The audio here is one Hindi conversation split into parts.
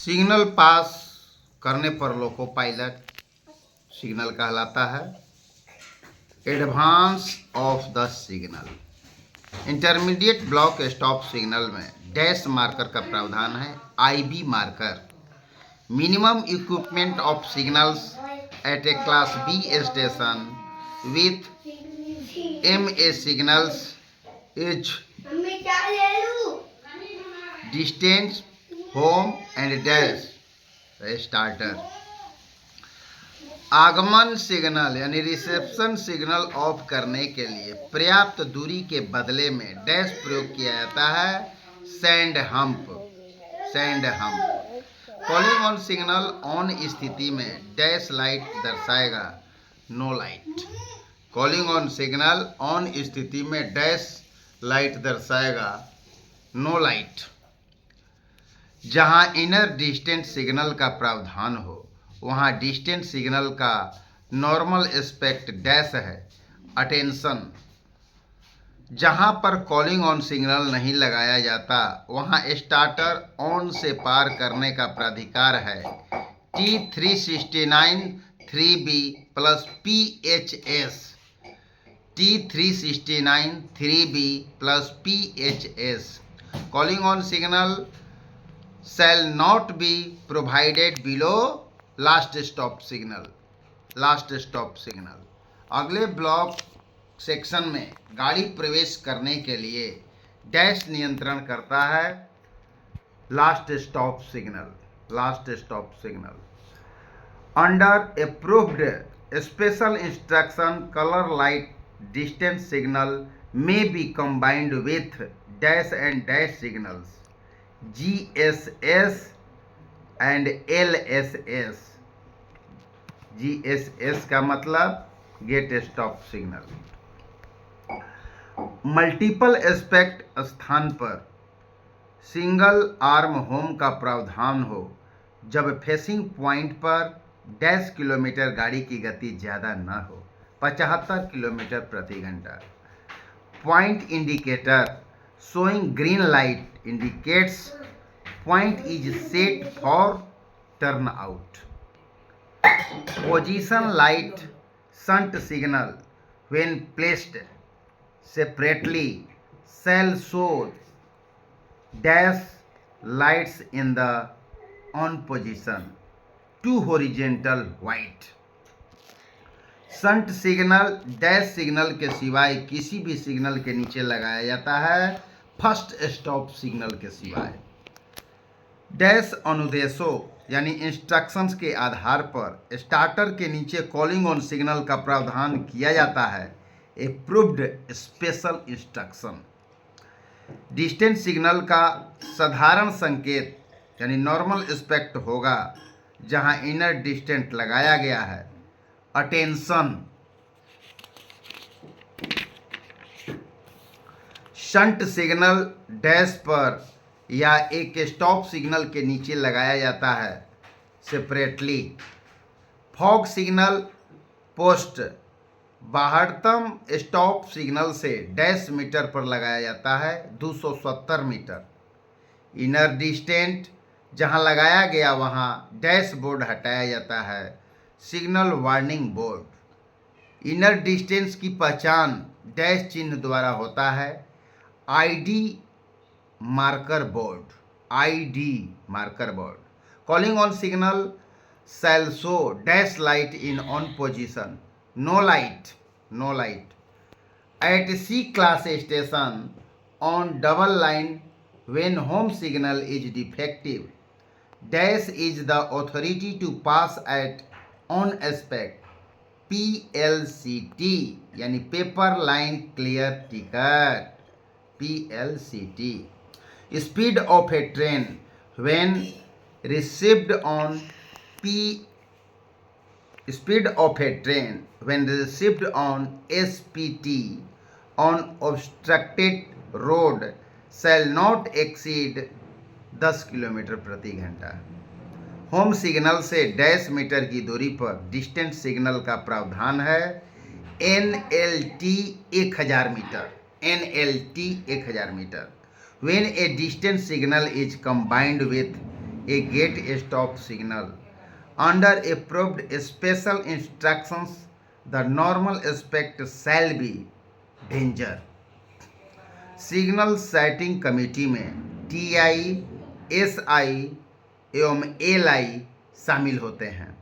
सिग्नल पास करने पर लोको पायलट सिग्नल कहलाता है। Advance of the signal. Intermediate block stop signal में डैश मार्कर का प्रावधान है। IB marker minimum equipment of signals at a class B station with MA signals is distance, home and dash starter। आगमन सिग्नल यानी रिसेप्शन सिग्नल ऑफ करने के लिए पर्याप्त दूरी के बदले में डैश प्रयोग किया जाता है। Sand hump. Calling on signal on स्थिति में डैश लाइट दर्शाएगा, no light. Calling on signal on स्थिति में डैश लाइट दर्शाएगा, नो लाइट। जहां इनर डिस्टेंट सिग्नल का प्रावधान हो वहां डिस्टेंट सिग्नल का नॉर्मल एस्पेक्ट डैश है, अटेंशन। जहां पर कॉलिंग ऑन सिग्नल नहीं लगाया जाता वहां स्टार्टर ऑन से पार करने का प्राधिकार है। T369 3B plus PHS। T369 3B plus PHS। Calling on signal shall not be provided below last stop signal। अगले ब्लॉक सेक्शन में गाड़ी प्रवेश करने के लिए डैश नियंत्रण करता है, last stop signal. Under approved special instruction colour light distance signal may be combined with dash and dash signals GSS and LSS। GSS का मतलब gate stop signal. Multiple aspect स्थान पर सिंगल आर्म होम का प्रावधान हो जब फेसिंग पॉइंट पर डैश किलोमीटर गाड़ी की गति ज़्यादा न हो, 75 किलोमीटर प्रति घंटा। Point indicator showing green light indicates point is set for turn out। Position light shunt signal when placed separately shall show dash lights in the on position to horizontal white। Shunt signal dash signal के सिवाय किसी भी सिग्नल के नीचे लगाया जाता है, फर्स्ट स्टॉप सिग्नल के सिवाय। डैश अनुदेशों यानी इंस्ट्रक्शंस के आधार पर स्टार्टर के नीचे कॉलिंग ऑन सिग्नल का प्रावधान किया जाता है, approved special instruction. Distance signal का साधारण संकेत यानी नॉर्मल एस्पेक्ट होगा जहां इनर डिस्टेंट लगाया गया है, अटेंशन। शंट सिग्नल डैश पर या एक स्टॉप सिग्नल के नीचे लगाया जाता है सेपरेटली। फॉग सिग्नल पोस्ट बाहरतम स्टॉप सिग्नल से डैश मीटर पर लगाया जाता है, 270 मीटर। इनर डिस्टेंट जहां लगाया गया वहां डैश बोर्ड हटाया जाता है, signal warning board. Inner distance की पहचान डैश चिन्ह द्वारा होता है, ID marker board. Calling on signal shall show dash light in on position, no light at C class station on double line when home signal is defective. Dash is the authority to pass at on aspect PLCT यानी paper line clear ticket, PLCT। Speed of a train when received on SPT on obstructed road shall not exceed 10 kilometre प्रति घंटा। होम सिग्नल से डैश मीटर की दूरी पर डिस्टेंट सिग्नल का प्रावधान है, NLT 1000 metre. When a distant signal is combined with a gate stop signal. Under approved special instructions, the normal aspect shall be danger. Signal setting committee में TI, SI एवं LI शामिल होते हैं.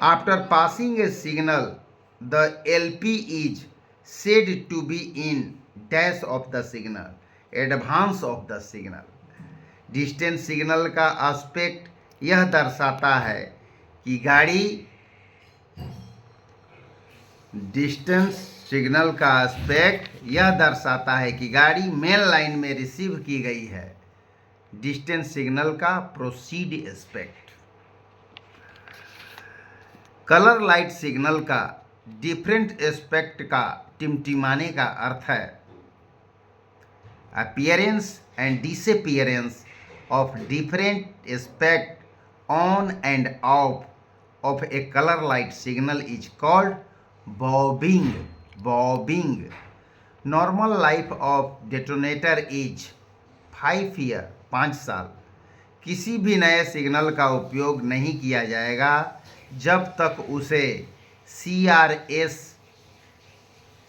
After passing a signal, the LP is said to be in dash of the signal, advance of the signal. Distance signal का एस्पेक्ट यह दर्शाता है कि गाड़ी डिस्टेंस सिग्नल का एस्पेक्ट यह दर्शाता है कि गाड़ी मेन लाइन में रिसीव की गई है. डिस्टेंस सिग्नल का proceed aspect. Colour light signal का डिफरेंट एस्पेक्ट का टिमटिमाने का अर्थ है appearance and disappearance of different aspect on and off of a color light signal is called bobbing. Bobbing. Normal life of detonator is 5 year, 5 साल. किसी भी नए सिग्नल का उपयोग नहीं किया जाएगा जब तक उसे CRS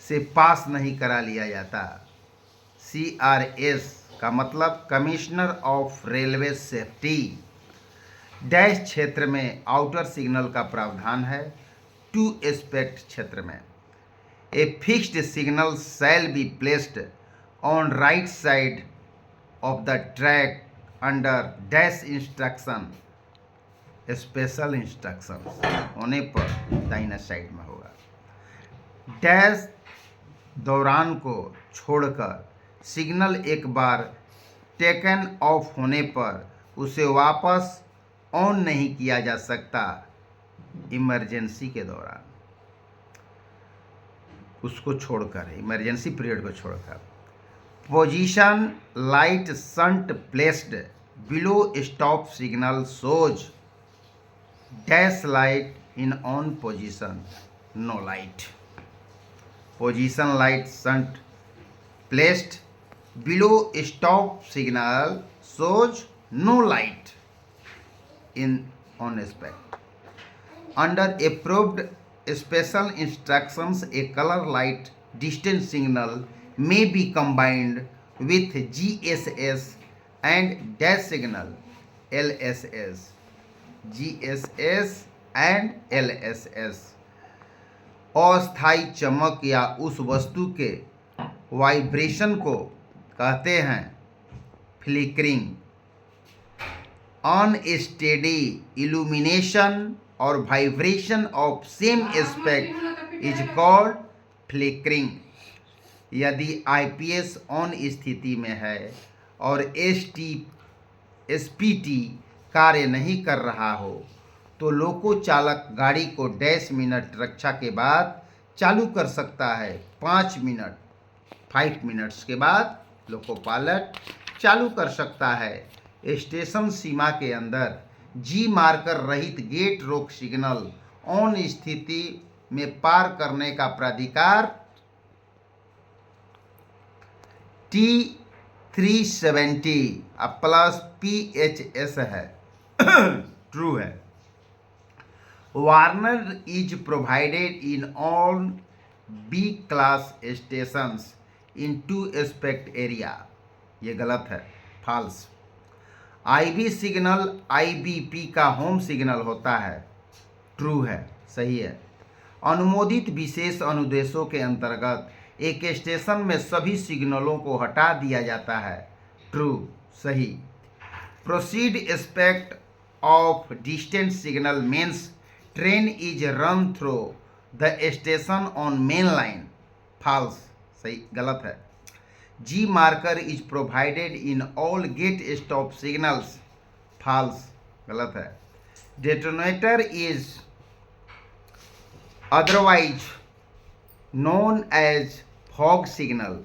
से पास नहीं करा लिया जाता. CRS का मतलब commissioner of railway safety. Dash क्षेत्र में आउटर सिग्नल का प्रावधान है. टू एस्पेक्ट क्षेत्र में a fixed signal shall be placed on right side of the track under dash instruction. Special instruction होने पर दाहिना साइड में होगा. डैश दौरान को छोड़कर सिग्नल एक बार टेकन ऑफ होने पर उसे वापस ऑन नहीं किया जा सकता. इमरजेंसी के दौरान उसको छोड़कर, इमरजेंसी पीरियड को छोड़कर. Position light shunt placed below stop signal shows dash light in on position, no light. Position light shunt placed below stop signal shows no light in on aspect. Under approved special instructions, a color light distance signal may be combined with GSS and dash signal LSS. GSS and LSS अस्थायी चमक या उस वस्तु के वाइब्रेशन को कहते हैं फ्लिकरिंग. अनस्टेडी इल्यूमिनेशन और vibration of same aspect is called flickering. यदि IPS ऑन स्थिति में है और SPT कार्य नहीं कर रहा हो तो लोको चालक गाड़ी को डैश मिनट रक्षा के बाद चालू कर सकता है. 5 मिनट्स के बाद लोको पायलट चालू कर सकता है. स्टेशन सीमा के अंदर G मार्कर रहित गेट रोक सिग्नल ऑन स्थिति में पार करने का प्राधिकार T370 प्लस PHS है. ट्रू है. Warner is provided in all B class stations in to aspect area. ये गलत है, फॉल्स. IB सिग्नल IBP का होम सिग्नल होता है. ट्रू है, सही है. अनुमोदित विशेष अनुदेशों के अंतर्गत एक स्टेशन में सभी सिग्नलों को हटा दिया जाता है. ट्रू, सही. Proceed aspect of distant signal means train is run through the station on main line. False, सही, गलत है. G marker is provided in all gate stop signals. False, गलत है. Detonator is otherwise known as fog signal.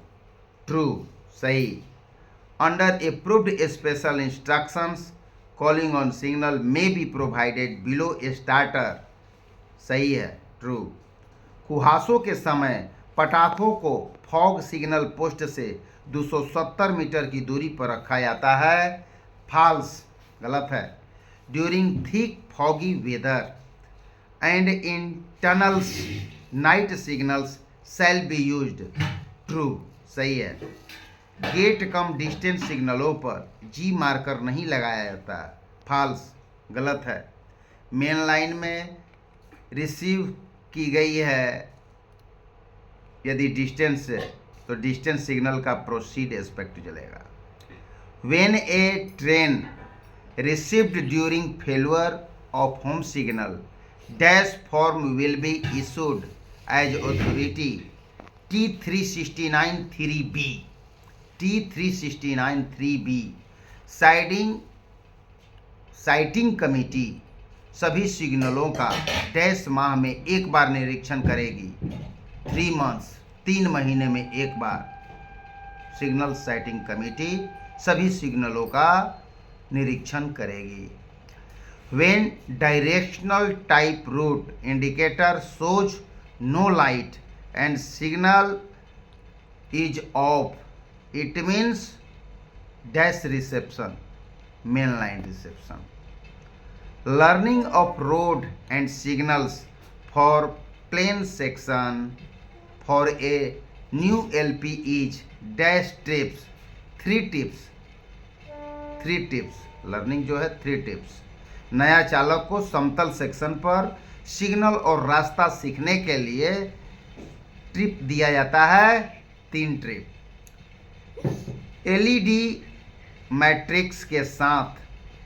True, सही. Under approved special instructions calling on signal may be provided below starter. सही है, ट्रू. कुहासों के समय पटाखों को फॉग सिग्नल पोस्ट से 270 मीटर की दूरी पर रखा जाता है. फॉल्स, गलत है। During thick foggy weather and in tunnels night signals shall be used, true, सही है। गेट कम डिस्टेंस सिग्नलों पर जी मार्कर नहीं लगाया जाता, फॉल्स, गलत है। मेन लाइन में रिसीव की गई है यदि डिस्टेंस है तो डिस्टेंस सिग्नल का प्रोसीड एस्पेक्ट चलेगा। When a train received during failure of home signal dash form will be issued as authority T369 3B, T369 3B। Sighting committee सभी सिग्नलों का डैश माह में एक बार निरीक्षण करेगी, 3 months, 3 महीने में एक बार सिग्नल साइटिंग कमेटी सभी सिग्नलों का निरीक्षण करेगी। When directional type route indicator shows no light and signal is off, it means dash reception, mainline reception। Learning of road and signals for plain section for a new LP is dash tips, 3 tips, 3 tips। Learning जो है 3 टिप्स। नया चालक को समतल सेक्शन पर सिग्नल और रास्ता सीखने के लिए ट्रिप दिया जाता है, 3 ट्रिप। एलईडी मैट्रिक्स के साथ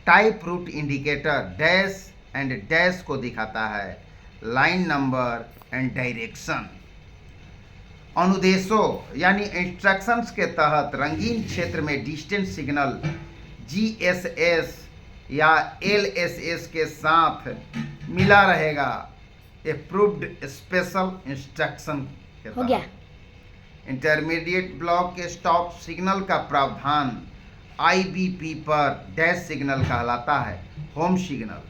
type route indicator dash and dash को दिखाता है, लाइन नंबर एंड डायरेक्शन। अनुदेशों यानी इंस्ट्रक्शंस के तहत रंगीन क्षेत्र में डिस्टेंस सिग्नल GSS या LSS के साथ मिला रहेगा, अप्रूव्ड स्पेशल इंस्ट्रक्शन के तहत। इंटरमीडिएट ब्लॉक के स्टॉप सिग्नल का प्रावधान IBP पर डैश सिग्नल कहलाता है, होम सिग्नल।